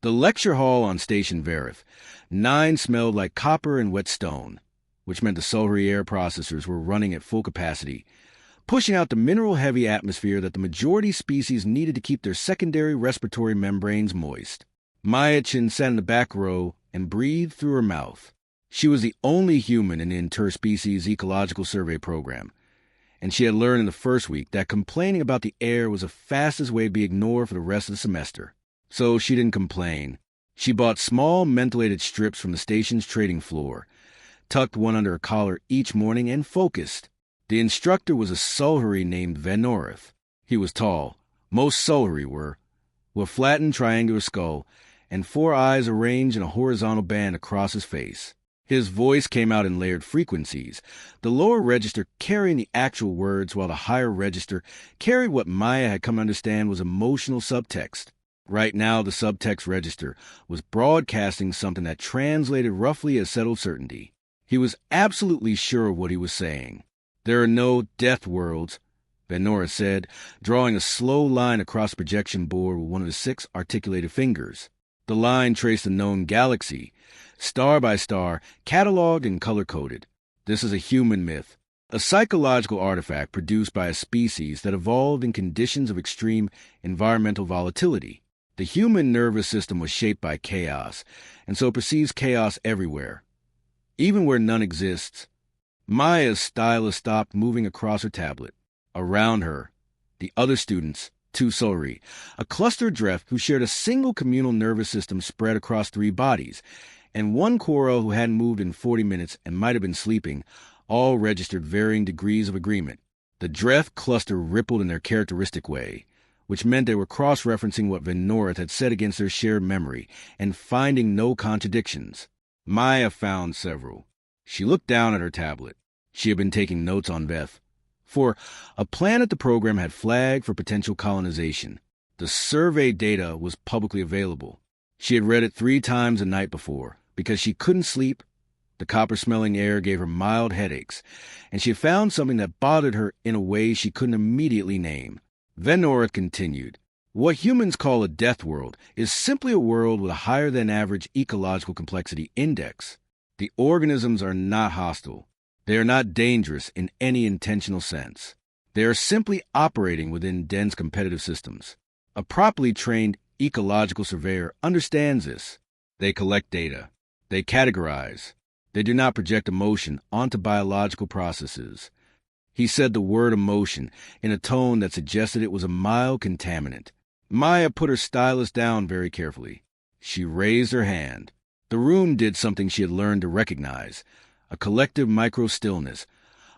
The lecture hall on Station Verith. 9 smelled like copper and wet stone, which meant the sulfury air processors were running at full capacity, pushing out the mineral-heavy atmosphere that the majority species needed to keep their secondary respiratory membranes moist. Maya Chin sat in the back row and breathed through her mouth. She was the only human in the interspecies ecological survey program, and she had learned in the first week that complaining about the air was the fastest way to be ignored for the rest of the semester. So she didn't complain. She bought small mentholated strips from the station's trading floor, tucked one under her collar each morning, and focused. The instructor was a sulfury named Venorith. He was tall. Most sulfury were, with a flattened triangular skull and 4 eyes arranged in a horizontal band across his face. His voice came out in layered frequencies, the lower register carrying the actual words while the higher register carried what Maya had come to understand was emotional subtext. Right now, the subtext register was broadcasting something that translated roughly as settled certainty. He was absolutely sure of what he was saying. "There are no Deathworlds," Venora said, drawing a slow line across the projection board with one of his 6 articulated fingers. The line traced a known galaxy, star by star, cataloged and color-coded. This is a human myth, a psychological artifact produced by a species that evolved in conditions of extreme environmental volatility. The human nervous system was shaped by chaos, and so perceives chaos everywhere, even where none exists. Maya's stylus stopped moving across her tablet. Around her, the other students, 2 sulfury, a cluster of Dref who shared a single communal nervous system spread across 3 bodies, and 1 Koro who hadn't moved in 40 minutes and might have been sleeping, all registered varying degrees of agreement. The Dref cluster rippled in their characteristic way, which meant they were cross-referencing what Venorith had said against their shared memory and finding no contradictions. Maya found several. She looked down at her tablet. She had been taking notes on Veth. For a planet the program had flagged for potential colonization. The survey data was publicly available. She had read it 3 times the night before. Because she couldn't sleep, the copper-smelling air gave her mild headaches, and she had found something that bothered her in a way she couldn't immediately name. Venora continued, "What humans call a death world is simply a world with a higher-than-average ecological complexity index. The organisms are not hostile. They are not dangerous in any intentional sense. They are simply operating within dense competitive systems. A properly trained ecological surveyor understands this. They collect data. They categorize. They do not project emotion onto biological processes." He said the word emotion in a tone that suggested it was a mild contaminant. Maya put her stylus down very carefully. She raised her hand. The room did something she had learned to recognize, a collective micro-stillness,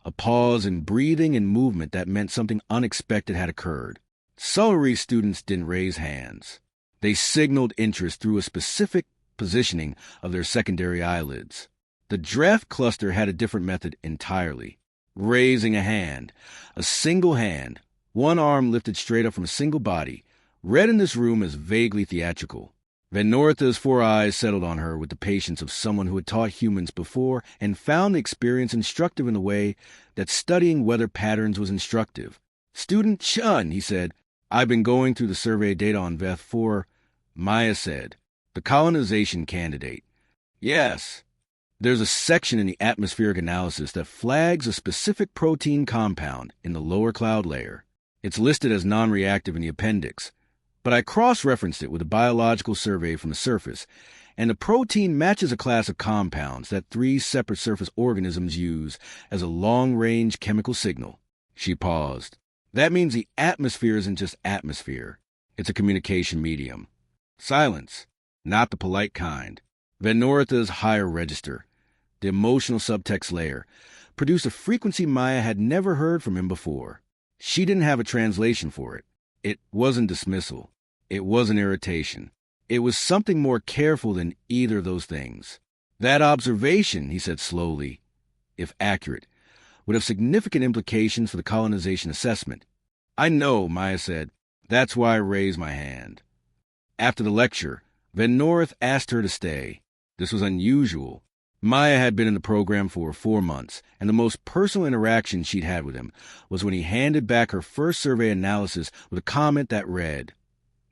a pause in breathing and movement that meant something unexpected had occurred. Sulfury students didn't raise hands. They signaled interest through a specific positioning of their secondary eyelids. The Dref cluster had a different method entirely. Raising a hand, a single hand, 1 arm lifted straight up from a single body, read in this room as vaguely theatrical. Venoritha's 4 eyes settled on her with the patience of someone who had taught humans before and found the experience instructive in the way that studying weather patterns was instructive. "Student Chun," he said, "I've been going through the survey data on Veth for," Maya said, "the colonization candidate." "Yes. There's a section in the atmospheric analysis that flags a specific protein compound in the lower cloud layer. It's listed as non-reactive in the appendix, but I cross-referenced it with a biological survey from the surface, and the protein matches a class of compounds that 3 separate surface organisms use as a long-range chemical signal." She paused. "That means the atmosphere isn't just atmosphere. It's a communication medium." Silence, not the polite kind. Venoritha's higher register, the emotional subtext layer, produced a frequency Maya had never heard from him before. She didn't have a translation for it. It wasn't dismissal. It wasn't irritation. It was something more careful than either of those things. "That observation," he said slowly, "if accurate, would have significant implications for the colonization assessment." "I know," Maya said. "That's why I raised my hand." After the lecture, Venorith asked her to stay. This was unusual. Maya had been in the program for 4 months, and the most personal interaction she'd had with him was when he handed back her first survey analysis with a comment that read,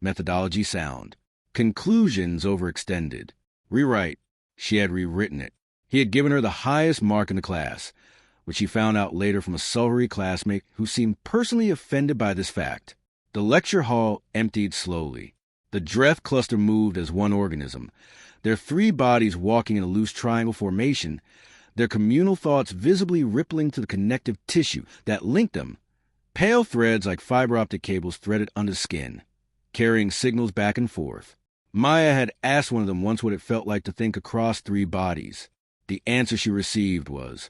"Methodology sound." Conclusions overextended. Rewrite. She had rewritten it. He had given her the highest mark in the class, which she found out later from a sullery classmate who seemed personally offended by this fact. The lecture hall emptied slowly. The Dreth cluster moved as one organism, their three bodies walking in a loose triangle formation, their communal thoughts visibly rippling to the connective tissue that linked them, pale threads like fiber optic cables threaded under the skin, carrying signals back and forth. Maya had asked one of them once what it felt like to think across three bodies. The answer she received was,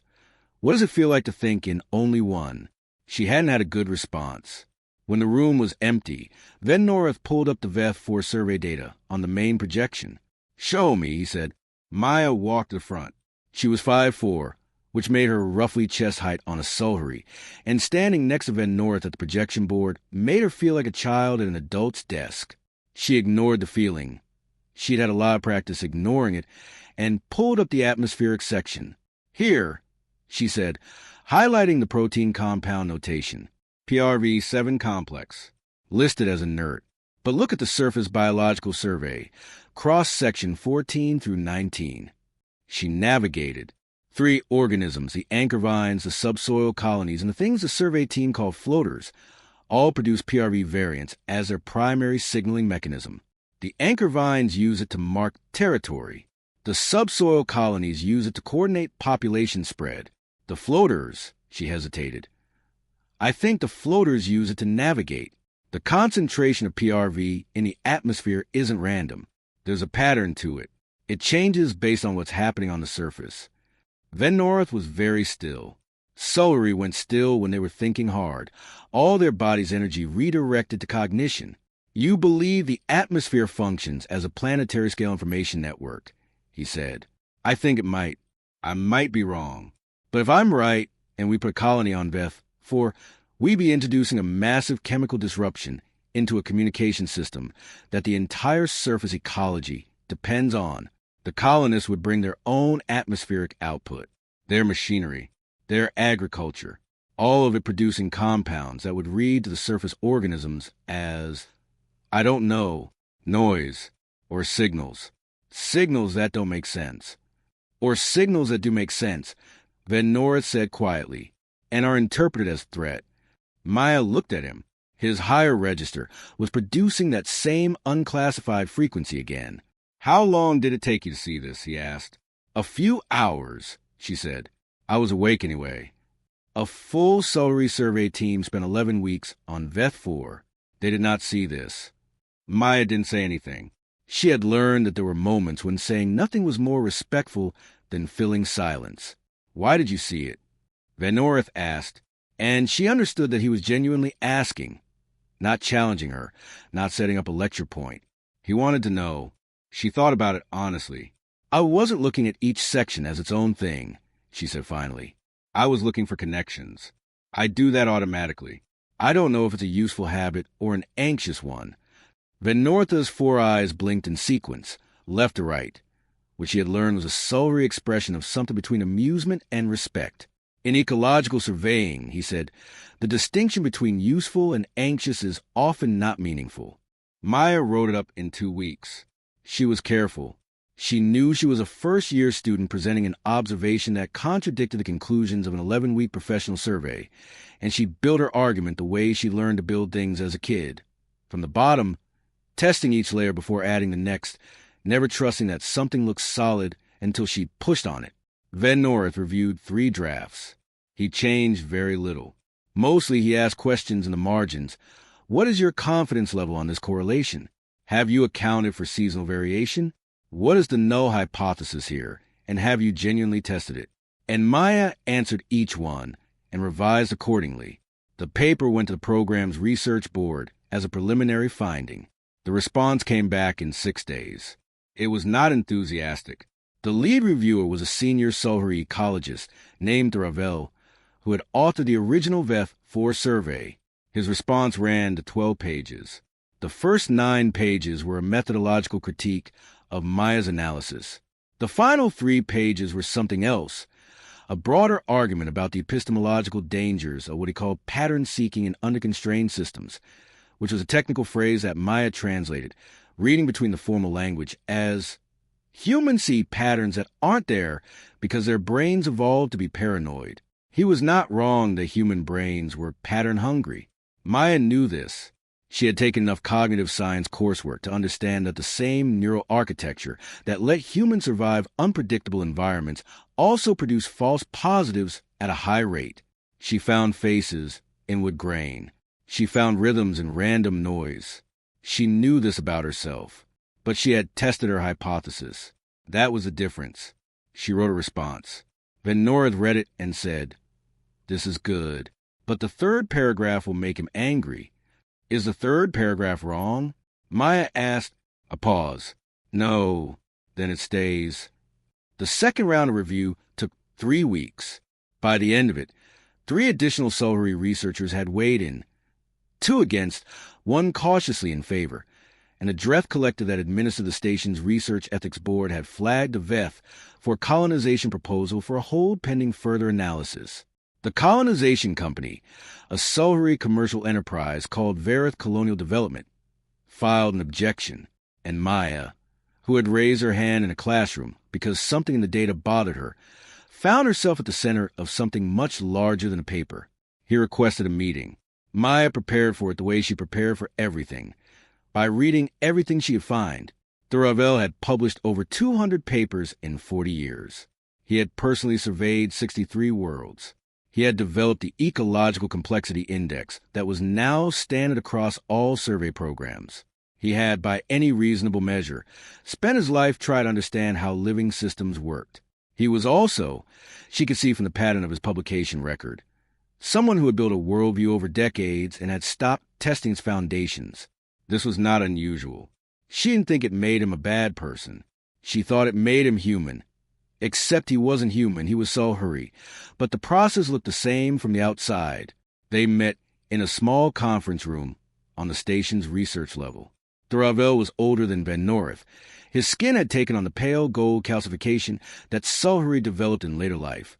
"What does it feel like to think in only one?" She hadn't had a good response. When the room was empty, Van North pulled up the VEF4 survey data on the main projection. "Show me," he said. Maya walked to the front. She was 5'4", which made her roughly chest height on a sullery, and standing next to Van North at the projection board made her feel like a child at an adult's desk. She ignored the feeling. She'd had a lot of practice ignoring it, and pulled up the atmospheric section. "Here," she said, highlighting the protein compound notation. PRV7 complex, listed as inert. But look at the surface biological survey, cross-section 14 through 19. She navigated. 3 organisms, the anchor vines, the subsoil colonies, and the things the survey team called floaters, all produce PRV variants as their primary signaling mechanism. The anchor vines use it to mark territory. The subsoil colonies use it to coordinate population spread. The floaters, she hesitated. I think the floaters use it to navigate. The concentration of PRV in the atmosphere isn't random. There's a pattern to it. It changes based on what's happening on the surface. Van North was very still. Sullery went still when they were thinking hard, all their body's energy redirected to cognition. "You believe the atmosphere functions as a planetary scale information network," he said. "I think it might. I might be wrong. But if I'm right, and we put a colony on Veth, we'd be introducing a massive chemical disruption into a communication system that the entire surface ecology depends on. The colonists would bring their own atmospheric output, their machinery, their agriculture, all of it producing compounds that would read to the surface organisms as, I don't know, noise, or signals. Signals that don't make sense. Or signals that do make sense," Van North said quietly, "and are interpreted as threat." Maya looked at him. His higher register was producing that same unclassified frequency again. "How long did it take you to see this?" he asked. "A few hours," she said. "I was awake anyway." A full sullery survey team spent 11 weeks on Veth4. They did not see this. Maya didn't say anything. She had learned that there were moments when saying nothing was more respectful than filling silence. "Why did you see it?" Van North asked, and she understood that he was genuinely asking, not challenging her, not setting up a lecture point. He wanted to know. She thought about it honestly. "I wasn't looking at each section as its own thing," she said finally. "I was looking for connections. I do that automatically. I don't know if it's a useful habit or an anxious one." Van Northa's 4 eyes blinked in sequence, left to right, which she had learned was a sullery expression of something between amusement and respect. "In ecological surveying," he said, "the distinction between useful and anxious is often not meaningful." Maya wrote it up in 2 weeks. She was careful. She knew she was a first-year student presenting an observation that contradicted the conclusions of an 11-week professional survey, and she built her argument the way she learned to build things as a kid. From the bottom, testing each layer before adding the next, never trusting that something looked solid until she pushed on it. Van North reviewed 3 drafts. He changed very little. Mostly he asked questions in the margins. What is your confidence level on this correlation? Have you accounted for seasonal variation? What is the null hypothesis here? And have you genuinely tested it? And Maya answered each one and revised accordingly. The paper went to the program's research board as a preliminary finding. The response came back in 6 days. It was not enthusiastic. The lead reviewer was a senior sullery ecologist named Ravel, who had authored the original Veth4 survey. His response ran to 12 pages. The first 9 pages were a methodological critique of Maya's analysis. The final 3 pages were something else, a broader argument about the epistemological dangers of what he called pattern seeking in underconstrained systems, which was a technical phrase that Maya translated, reading between the formal language as humans see patterns that aren't there because their brains evolved to be paranoid. He was not wrong that human brains were pattern-hungry. Maya knew this. She had taken enough cognitive science coursework to understand that the same neural architecture that let humans survive unpredictable environments also produced false positives at a high rate. She found faces in wood grain. She found rhythms in random noise. She knew this about herself, but she had tested her hypothesis. That was the difference. She wrote a response. Van Noord read it and said, "This is good, but the third paragraph will make him angry." "Is the third paragraph wrong?" Maya asked. A pause. "No, then it stays." The second round of review took 3 weeks. By the end of it, 3 additional Solhari researchers had weighed in, 2 against, 1 cautiously in favor, and the Dreth collective that administered the station's research ethics board had flagged the Veth for a colonization proposal for a hold pending further analysis. The colonization company, a Solhari commercial enterprise called Verith Colonial Development, filed an objection, and Maya, who had raised her hand in a classroom because something in the data bothered her, found herself at the center of something much larger than a paper. He requested a meeting. Maya prepared for it the way she prepared for everything, by reading everything she could find. Thuravel had published over 200 papers in 40 years. He had personally surveyed 63 worlds. He had developed the Ecological Complexity Index that was now standard across all survey programs. He had, by any reasonable measure, spent his life trying to understand how living systems worked. He was also, she could see from the pattern of his publication record, someone who had built a worldview over decades and had stopped testing its foundations. This was not unusual. She didn't think it made him a bad person. She thought it made him human. Except he wasn't human, he was Solhari. But the process looked the same from the outside. They met in a small conference room on the station's research level. Thuravel was older than Van North. His skin had taken on the pale gold calcification that Solhari developed in later life.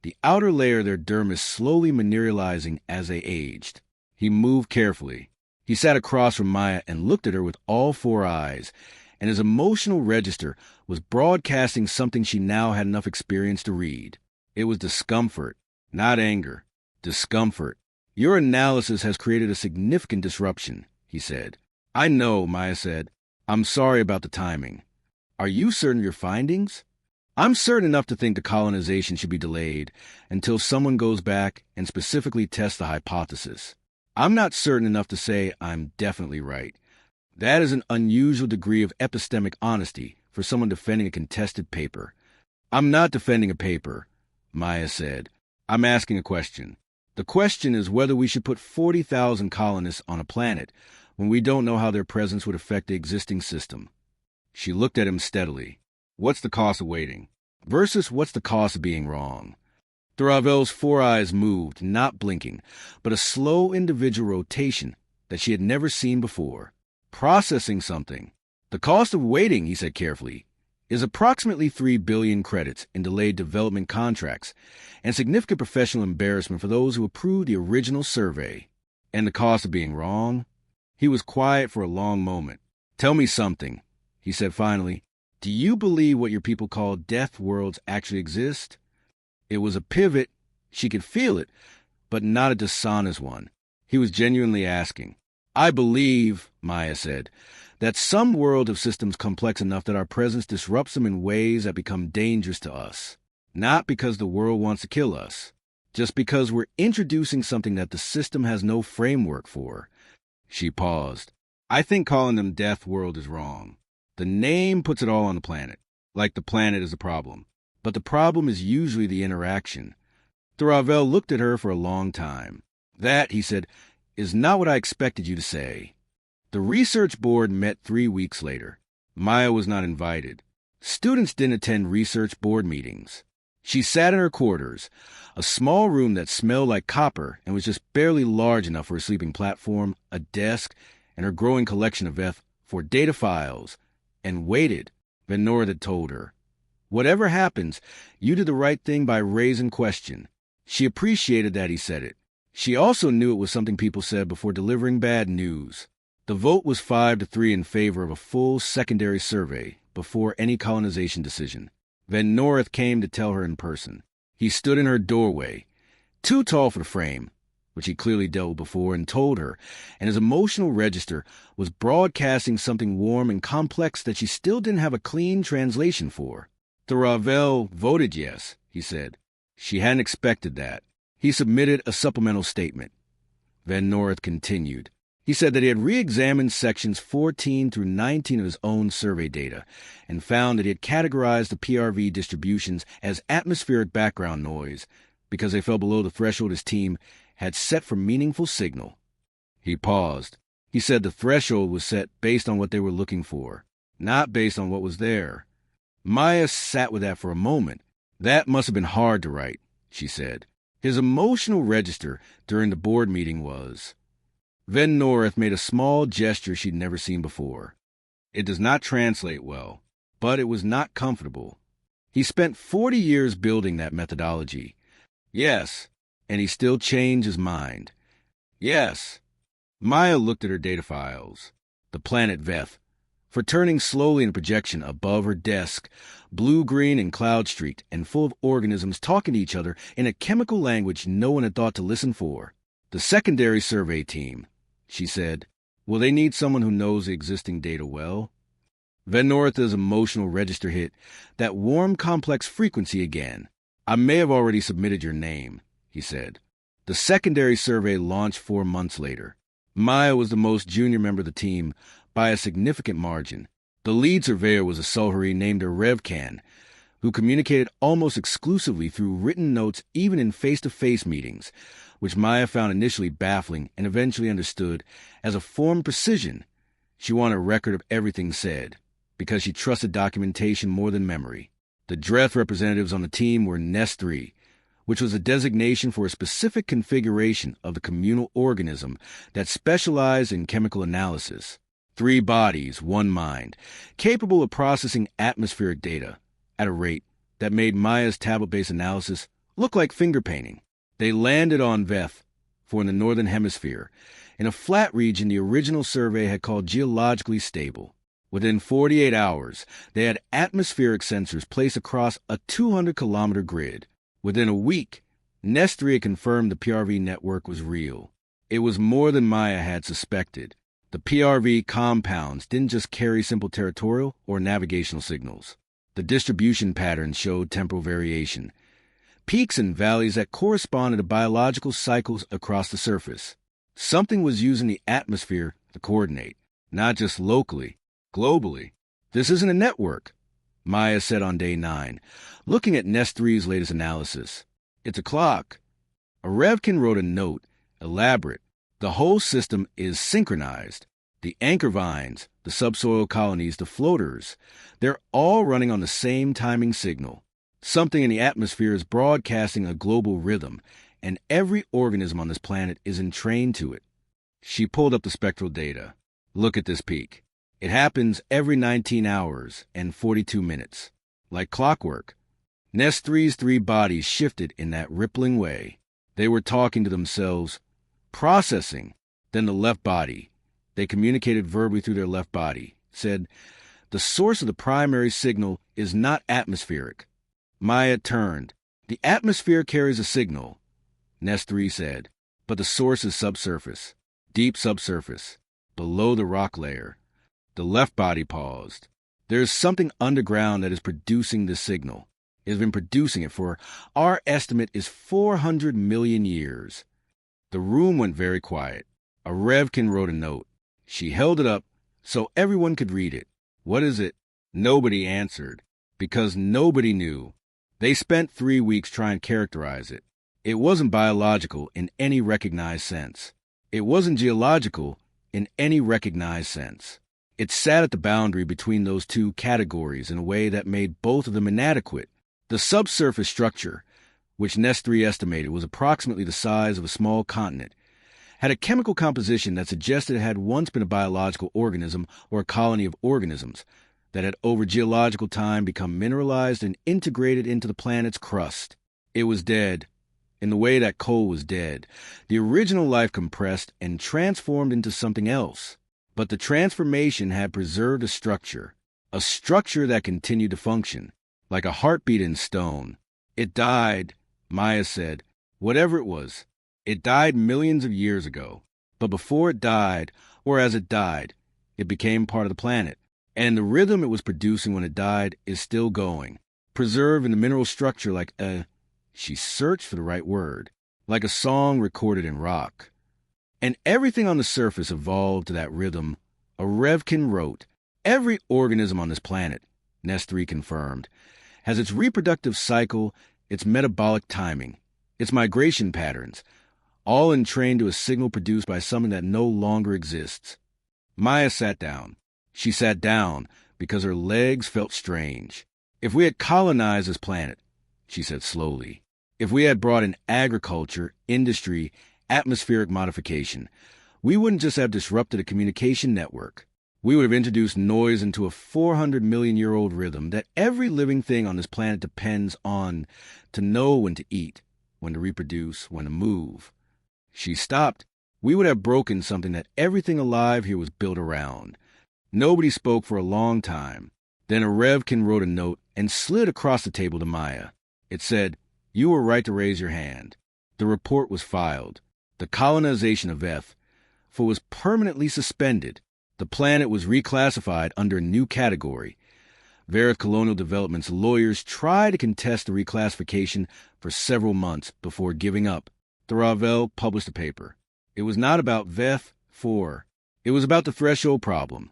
The outer layer of their dermis slowly mineralizing as they aged. He moved carefully. He sat across from Maya and looked at her with all 4 eyes, and his emotional register was broadcasting something she now had enough experience to read. It was discomfort, not anger. Discomfort. "Your analysis has created a significant disruption," he said. "I know," Maya said. "I'm sorry about the timing." "Are you certain of your findings?" "I'm certain enough to think the colonization should be delayed until someone goes back and specifically tests the hypothesis. I'm not certain enough to say I'm definitely right. That is an unusual degree of epistemic honesty for someone defending a contested paper." "I'm not defending a paper," Maya said. "I'm asking a question. The question is whether we should put 40,000 colonists on a planet when we don't know how their presence would affect the existing system." She looked at him steadily. "What's the cost of waiting? Versus what's the cost of being wrong?" Thuravel's 4 eyes moved, not blinking, but a slow individual rotation that she had never seen before. "Processing something. The cost of waiting," he said carefully, "is approximately 3 billion credits in delayed development contracts and significant professional embarrassment for those who approved the original survey." "And the cost of being wrong?" He was quiet for a long moment. "Tell me something," he said finally. "Do you believe what your people call Deathworlds actually exist?" It was a pivot. She could feel it, but not a dishonest one. He was genuinely asking. "I believe," Maya said, "that some worlds have systems complex enough that our presence disrupts them in ways that become dangerous to us. Not because the world wants to kill us, just because we're introducing something that the system has no framework for." She paused. "I think calling them Death World is wrong. The name puts it all on the planet, like the planet is a problem. But the problem is usually the interaction." Thuravel looked at her for a long time. "That," he said, "is not what I expected you to say." The research board met 3 weeks later. Maya was not invited. Students didn't attend research board meetings. She sat in her quarters, a small room that smelled like copper and was just barely large enough for a sleeping platform, a desk, and her growing collection of for data files, and waited, Van Noord had told her. "Whatever happens, you did the right thing by raising question." She appreciated that he said it. She also knew it was something people said before delivering bad news. The vote was 5-3 in favor of a full secondary survey before any colonization decision. Van North came to tell her in person. He stood in her doorway, too tall for the frame, which he clearly dealt with before, and told her, and his emotional register was broadcasting something warm and complex that she still didn't have a clean translation for. The Ravel voted yes, he said. She hadn't expected that. He submitted a supplemental statement. Van North continued. He said that he had re-examined sections 14 through 19 of his own survey data and found that he had categorized the PRV distributions as atmospheric background noise because they fell below the threshold his team had set for meaningful signal. He paused. He said the threshold was set based on what they were looking for, not based on what was there. Maya sat with that for a moment. That must have been hard to write, she said. His emotional register during the board meeting was... Van North made a small gesture she'd never seen before. It does not translate well, but it was not comfortable. He spent 40 years building that methodology. Yes, and he still changed his mind. Yes. Maya looked at her data files. The planet Veth, for turning slowly in a projection above her desk, blue-green and cloud-streaked and full of organisms talking to each other in a chemical language no one had thought to listen for. The secondary survey team, she said. Will they need someone who knows the existing data well? Van North's emotional register hit that warm, complex frequency again. I may have already submitted your name, he said. The secondary survey launched 4 months later. Maya was the most junior member of the team by a significant margin. The lead surveyor was a Solhari named Revkan, who communicated almost exclusively through written notes even in face-to-face meetings, which Maya found initially baffling and eventually understood as a form of precision. She wanted a record of everything said, because she trusted documentation more than memory. The Dreth representatives on the team were Nest 3, which was a designation for a specific configuration of the communal organism that specialized in chemical analysis. 3 bodies, 1 mind, capable of processing atmospheric data at a rate that made Maya's tablet-based analysis look like finger painting. They landed on Veth, for in the northern hemisphere, in a flat region the original survey had called geologically stable. Within 48 hours, they had atmospheric sensors placed across a 200-kilometer grid. Within a week, Nest 3 had confirmed the PRV network was real. It was more than Maya had suspected. The PRV compounds didn't just carry simple territorial or navigational signals. The distribution patterns showed temporal variation, peaks and valleys that corresponded to biological cycles across the surface. Something was using the atmosphere to coordinate, not just locally, globally. This isn't a network, Maya said on day 9, looking at Nest 3's latest analysis. It's a clock. Revkin wrote a note, elaborate. The whole system is synchronized. The anchor vines, the subsoil colonies, the floaters, they're all running on the same timing signal. Something in the atmosphere is broadcasting a global rhythm, and every organism on this planet is entrained to it. She pulled up the spectral data. Look at this peak. It happens every 19 hours and 42 minutes. Like clockwork. Nest 3's 3 bodies shifted in that rippling way. They were talking to themselves, processing. Then the left body. They communicated verbally through their left body. Said, the source of the primary signal is not atmospheric. Maya turned. The atmosphere carries a signal, Nest 3 said, but the source is subsurface, deep subsurface, below the rock layer. The left body paused. There is something underground that is producing this signal. It has been producing it for, our estimate is 400 million years. The room went very quiet. Revkin wrote a note. She held it up so everyone could read it. What is it? Nobody answered, because nobody knew. They spent 3 weeks trying to characterize it. It wasn't biological in any recognized sense. It wasn't geological in any recognized sense. It sat at the boundary between those 2 categories in a way that made both of them inadequate. The subsurface structure, which Nest 3 estimated was approximately the size of a small continent, had a chemical composition that suggested it had once been a biological organism or a colony of organisms that had over geological time become mineralized and integrated into the planet's crust. It was dead, in the way that coal was dead. The original life compressed and transformed into something else. But the transformation had preserved a structure that continued to function, like a heartbeat in stone. It died, Maya said, whatever it was. It died millions of years ago. But before it died, or as it died, it became part of the planet. And the rhythm it was producing when it died is still going, preserved in the mineral structure like she searched for the right word, like a song recorded in rock. And everything on the surface evolved to that rhythm. A Revkin wrote, "Every organism on this planet," Nestori confirmed, "has its reproductive cycle, its metabolic timing, its migration patterns, all entrained to a signal produced by something that no longer exists." Maya sat down. She sat down because her legs felt strange. "If we had colonized this planet," she said slowly, "if we had brought in agriculture, industry, atmospheric modification, we wouldn't just have disrupted a communication network. We would have introduced noise into a 400-million-year-old rhythm that every living thing on this planet depends on to know when to eat, when to reproduce, when to move." She stopped. "We would have broken something that everything alive here was built around." Nobody spoke for a long time. Then a Revkin wrote a note and slid across the table to Maya. It said, "You were right to raise your hand." The report was filed. The colonization of Eth was permanently suspended. The planet was reclassified under a new category. Verith Colonial Development's lawyers tried to contest the reclassification for several months before giving up. The Ravel published a paper. It was not about Veth 4. It was about the threshold problem,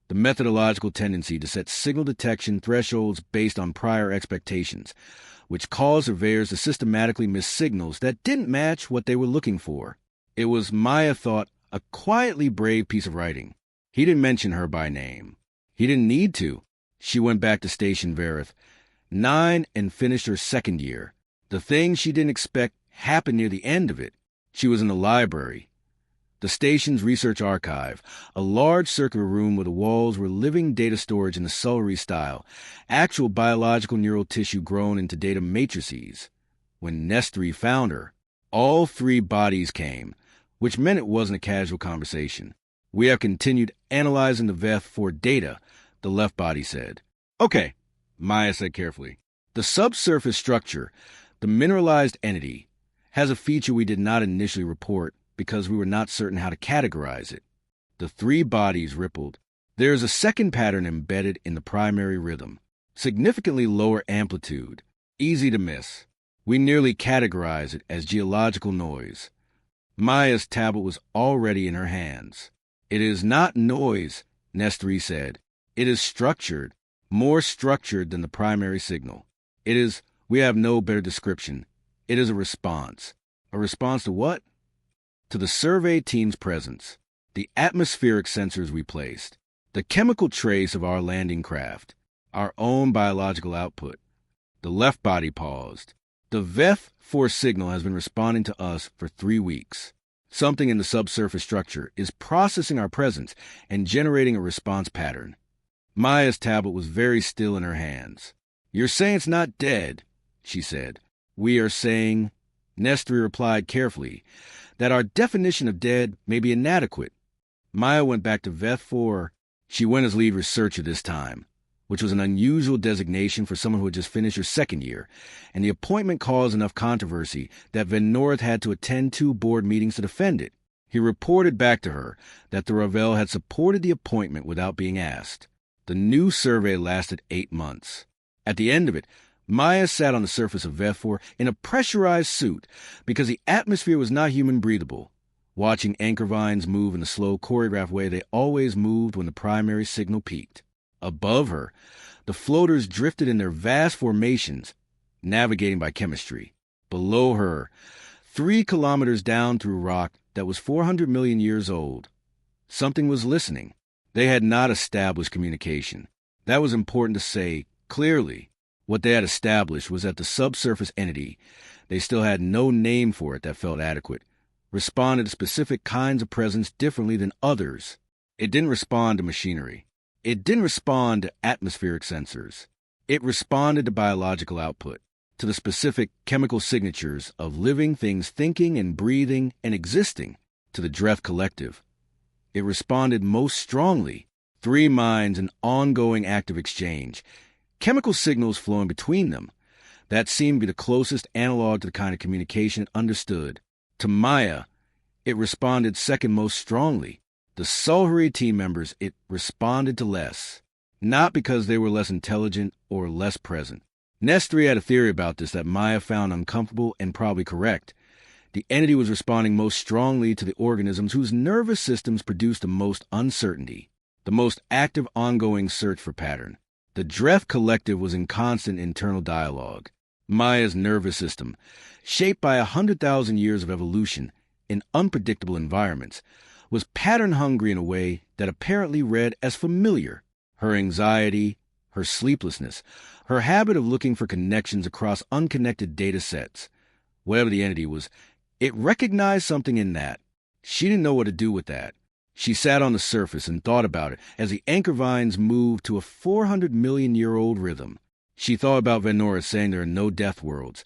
the methodological tendency to set signal detection thresholds based on prior expectations, which caused surveyors to systematically miss signals that didn't match what they were looking for. It was, Maya thought, a quietly brave piece of writing. He didn't mention her by name. He didn't need to. She went back to Station Verith, 9, and finished her second year. The thing she didn't expect happened near the end of it. She was in the library. The station's research archive, a large circular room where the walls were living data storage in the Sullery style, actual biological neural tissue grown into data matrices. When Nestori found her, all 3 bodies came, which meant it wasn't a casual conversation. "We have continued analyzing the Veth for data," the left body said. "Okay," Maya said carefully. "The subsurface structure, the mineralized entity, has a feature we did not initially report because we were not certain how to categorize it." The 3 bodies rippled. "There is a second pattern embedded in the primary rhythm, significantly lower amplitude, easy to miss. We nearly categorize it as geological noise." Maya's tablet was already in her hands. "It is not noise," Nestori said. "It is structured, more structured than the primary signal. It is, we have no better description, it is a response." "A response to what?" "To the survey team's presence, the atmospheric sensors we placed, the chemical trace of our landing craft, our own biological output." The left body paused. "The Veth 4 signal has been responding to us for 3 weeks. Something in the subsurface structure is processing our presence and generating a response pattern." Maya's tablet was very still in her hands. "You're saying it's not dead," she said. "We are saying," Nestori replied carefully, "that our definition of dead may be inadequate." Maya went back to Veth 4. She went as lead researcher this time, which was an unusual designation for someone who had just finished her second year, and the appointment caused enough controversy that Van North had to attend 2 board meetings to defend it. He reported back to her that the Ravel had supported the appointment without being asked. The new survey lasted 8 months. At the end of it, Maya sat on the surface of Veth 4 in a pressurized suit because the atmosphere was not human breathable, watching anchor vines move in the slow choreographed way they always moved when the primary signal peaked. Above her, the floaters drifted in their vast formations, navigating by chemistry. Below her, 3 kilometers down through rock that was 400 million years old, something was listening. They had not established communication. That was important to say clearly. What they had established was that the subsurface entity, they still had no name for it that felt adequate, responded to specific kinds of presence differently than others. It didn't respond to machinery. It didn't respond to atmospheric sensors. It responded to biological output, to the specific chemical signatures of living things thinking and breathing and existing, to the Dreth collective. It responded most strongly. 3 minds, an ongoing active exchange. Chemical signals flowing between them. That seemed to be the closest analog to the kind of communication it understood. To Maya, it responded second most strongly. The Sulhuri team members, it responded to less. Not because they were less intelligent or less present. Nestri had a theory about this that Maya found uncomfortable and probably correct. The entity was responding most strongly to the organisms whose nervous systems produced the most uncertainty, the most active ongoing search for pattern. The Dreth collective was in constant internal dialogue. Maya's nervous system, shaped by 100,000 years of evolution in unpredictable environments, was pattern-hungry in a way that apparently read as familiar. Her anxiety, her sleeplessness, her habit of looking for connections across unconnected data sets. Whatever the entity was, it recognized something in that. She didn't know what to do with that. She sat on the surface and thought about it as the anchor vines moved to a 400-million-year-old rhythm. She thought about Venora saying there are no Deathworlds,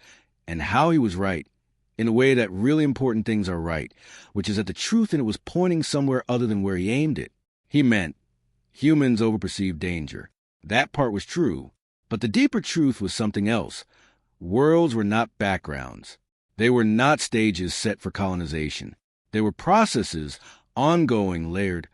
and how he was right, in a way that really important things are right, which is that the truth in it was pointing somewhere other than where he aimed it. He meant humans overperceive danger. That part was true, but the deeper truth was something else. Worlds were not backgrounds. They were not stages set for colonization. They were processes, ongoing, layered,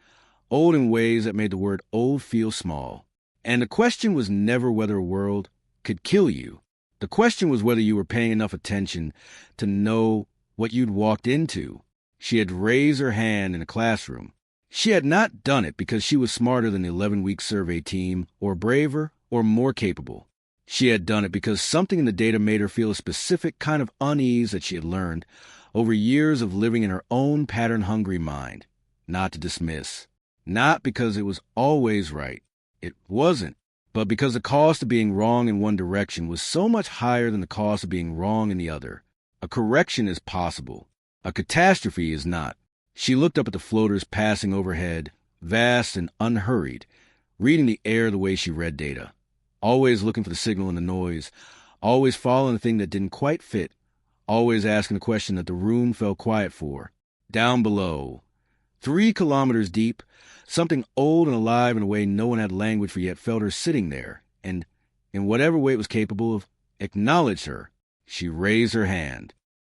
old in ways that made the word old feel small. And the question was never whether a world could kill you. The question was whether you were paying enough attention to know what you'd walked into. She had raised her hand in a classroom. She had not done it because she was smarter than the 11-week survey team, or braver, or more capable. She had done it because something in the data made her feel a specific kind of unease that she had learned over years of living in her own pattern-hungry mind. Not to dismiss. Not because it was always right. It wasn't. But because the cost of being wrong in one direction was so much higher than the cost of being wrong in the other. A correction is possible. A catastrophe is not. She looked up at the floaters passing overhead, vast and unhurried, reading the air the way she read data. Always looking for the signal in the noise, always following the thing that didn't quite fit, always asking the question that the room fell quiet for. Down below, 3 kilometers deep, something old and alive in a way no one had language for yet felt her sitting there, and, in whatever way it was capable of, acknowledged her. She raised her hand.